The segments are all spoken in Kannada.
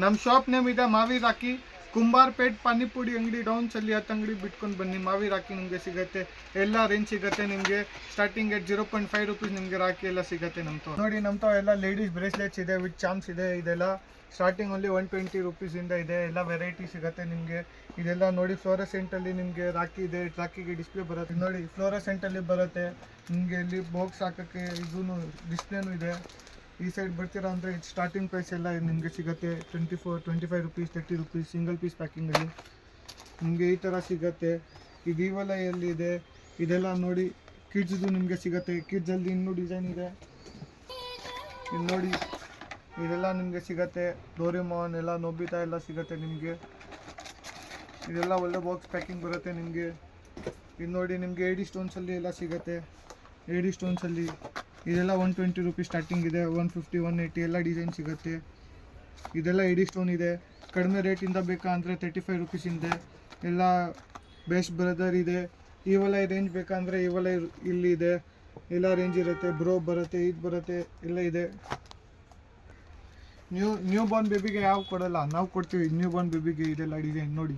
ನಮ್ಮ ಶಾಪ್ ನೇಮ್ ಇದೆ ಮಾವಿ ರಾಕಿ. ಕುಂಬಾರ್ಪೇಟ್ ಪಾನಿಪುರಿ ಅಂಗಡಿ ಡೌನ್ಸ್ ಅಲ್ಲಿ 10 ಅಂಗಡಿ ಬಿಟ್ಕೊಂಡು ಬನ್ನಿ. ಮಾವಿ ರಾಕಿ ನಿಮಗೆ ಸಿಗುತ್ತೆ, ಎಲ್ಲ ರೇಂಜ್ ಸಿಗುತ್ತೆ ನಿಮಗೆ. ಸ್ಟಾರ್ಟಿಂಗ್ ಎಟ್ 0.5 ರುಪೀಸ್ ನಿಮಗೆ ರಾಕಿ ಎಲ್ಲ ಸಿಗುತ್ತೆ ನಮ್ದು. ನೋಡಿ ನಮ್ದು ಎಲ್ಲ ಲೇಡೀಸ್ ಬ್ರೇಸ್ಲೆಟ್ಸ್ ಇದೆ ವಿತ್ ಚಾಮ್ಸ್ ಇದೆ. ಇದೆಲ್ಲ ಸ್ಟಾರ್ಟಿಂಗ್ ಓನ್ಲಿ 120 ರುಪೀಸಿಂದ ಇದೆ. ಎಲ್ಲ ವೆರೈಟಿ ಸಿಗುತ್ತೆ ನಿಮಗೆ. ಇದೆಲ್ಲ ನೋಡಿ ಫ್ಲೋರಸೆಂಟಲ್ಲಿ ನಿಮಗೆ ರಾಕಿ ಇದೆ. ರಾಕಿಗೆ ಡಿಸ್ಪ್ಲೇ ಬರುತ್ತೆ ನೋಡಿ, ಫ್ಲೋರಸೆಂಟಲ್ಲಿ ಬರುತ್ತೆ ನಿಮಗೆ. ಇಲ್ಲಿ ಬಾಕ್ಸ್ ಹಾಕೋಕ್ಕೆ ಇದೂ ಡಿಸ್ಪ್ಲೇನೂ ಇದೆ. ಈ ಸೈಡ್ ಬರ್ತೀರಾ ಅಂದರೆ ಸ್ಟಾರ್ಟಿಂಗ್ ಪ್ರೈಸ್ ಎಲ್ಲ ನಿಮಗೆ ಸಿಗುತ್ತೆ 25 ರುಪೀಸ್, 30 ರುಪೀಸ್ ಸಿಂಗಲ್ ಪೀಸ್ ಪ್ಯಾಕಿಂಗಲ್ಲಿ ನಿಮಗೆ ಈ ಥರ ಸಿಗುತ್ತೆ. ಈ ವಿವಲಯಲ್ಲಿ ಇದೆ. ಇದೆಲ್ಲ ನೋಡಿ ಕಿಡ್ಸ್ದು ನಿಮಗೆ ಸಿಗುತ್ತೆ. ಕಿಡ್ಸಲ್ಲಿ ಇನ್ನೂ ಡಿಸೈನ್ ಇದೆ. ಇಲ್ಲಿ ನೋಡಿ ಇದೆಲ್ಲ ನಿಮಗೆ ಸಿಗುತ್ತೆ. ಡೋರೆಮೋನ್ ಎಲ್ಲ ನೋಬಿತಾ ಎಲ್ಲ ಸಿಗುತ್ತೆ ನಿಮಗೆ. ಇದೆಲ್ಲ ಒಳ್ಳೆ ಬಾಕ್ಸ್ ಪ್ಯಾಕಿಂಗ್ ಬರುತ್ತೆ ನಿಮಗೆ. ಇದು ನೋಡಿ ನಿಮಗೆ AD ಸ್ಟೋನ್ಸಲ್ಲಿ ಎಲ್ಲ ಸಿಗುತ್ತೆ. AD ಸ್ಟೋನ್ಸಲ್ಲಿ ಇದೆಲ್ಲ 120 ರುಪೀಸ್ ಸ್ಟಾರ್ಟಿಂಗ್ ಇದೆ. 150, 180 ಎಲ್ಲ ಡಿಸೈನ್ ಸಿಗುತ್ತೆ. ಇದೆಲ್ಲ AD ಸ್ಟೋನ್ ಇದೆ. ಕಡಿಮೆ ರೇಟಿಂದ ಬೇಕಾ ಅಂದರೆ 35 ರುಪೀಸಿಂದೆ ಎಲ್ಲ ಬೆಸ್ಟ್ ಬ್ರದರ್ ಇದೆ. ಇವೆಲ್ಲ ರೇಂಜ್ ಬೇಕಂದರೆ ಇವೆಲ್ಲ ಇಲ್ಲಿ ಇದೆ. ಎಲ್ಲ ರೇಂಜ್ ಇರುತ್ತೆ. ಬ್ರೋ ಬರುತ್ತೆ, ಇದು ಬರುತ್ತೆ, ಎಲ್ಲ ಇದೆ. ನ್ಯೂ ಬಾರ್ನ್ ಬೇಬಿಗೆ ಯಾವ ಕೊಡಲ್ಲ, ನಾವು ಕೊಡ್ತೀವಿ. ನ್ಯೂ ಬಾರ್ನ್ ಬೇಬಿಗೆ ಇದೆಲ್ಲ ಡಿಸೈನ್ ನೋಡಿ.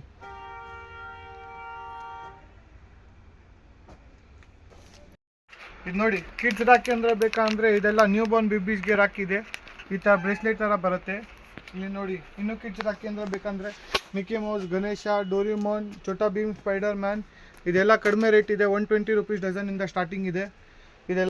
ಇದು ನೋಡಿ ಕಿಡ್ಸ್ ರಾಕಿ ಅಂದರೆ ಬೇಕಂದರೆ ಇದೆಲ್ಲ ನ್ಯೂ ಬಾರ್ನ್ ಬೇಬೀಸ್ಗೆ ರಾಕಿ ಇದೆ. ಈ ಥರ ಬ್ರೇಸ್ಲೆಟ್ ಥರ ಬರುತ್ತೆ. ಇಲ್ಲಿ ನೋಡಿ ಇನ್ನೂ ಕಿಡ್ಸ್ ರಾಕಿ ಅಂದರೆ ಬೇಕಂದರೆ Mickey Mouse, Ganesha, Doraemon, Chhota Bheem, Spiderman ಇದೆಲ್ಲ ಕಡಿಮೆ ರೇಟ್ ಇದೆ. 120 ರುಪೀಸ್ ಡಜನಿಂದ ಸ್ಟಾರ್ಟಿಂಗ್ ಇದೆ. ಇದೆಲ್ಲ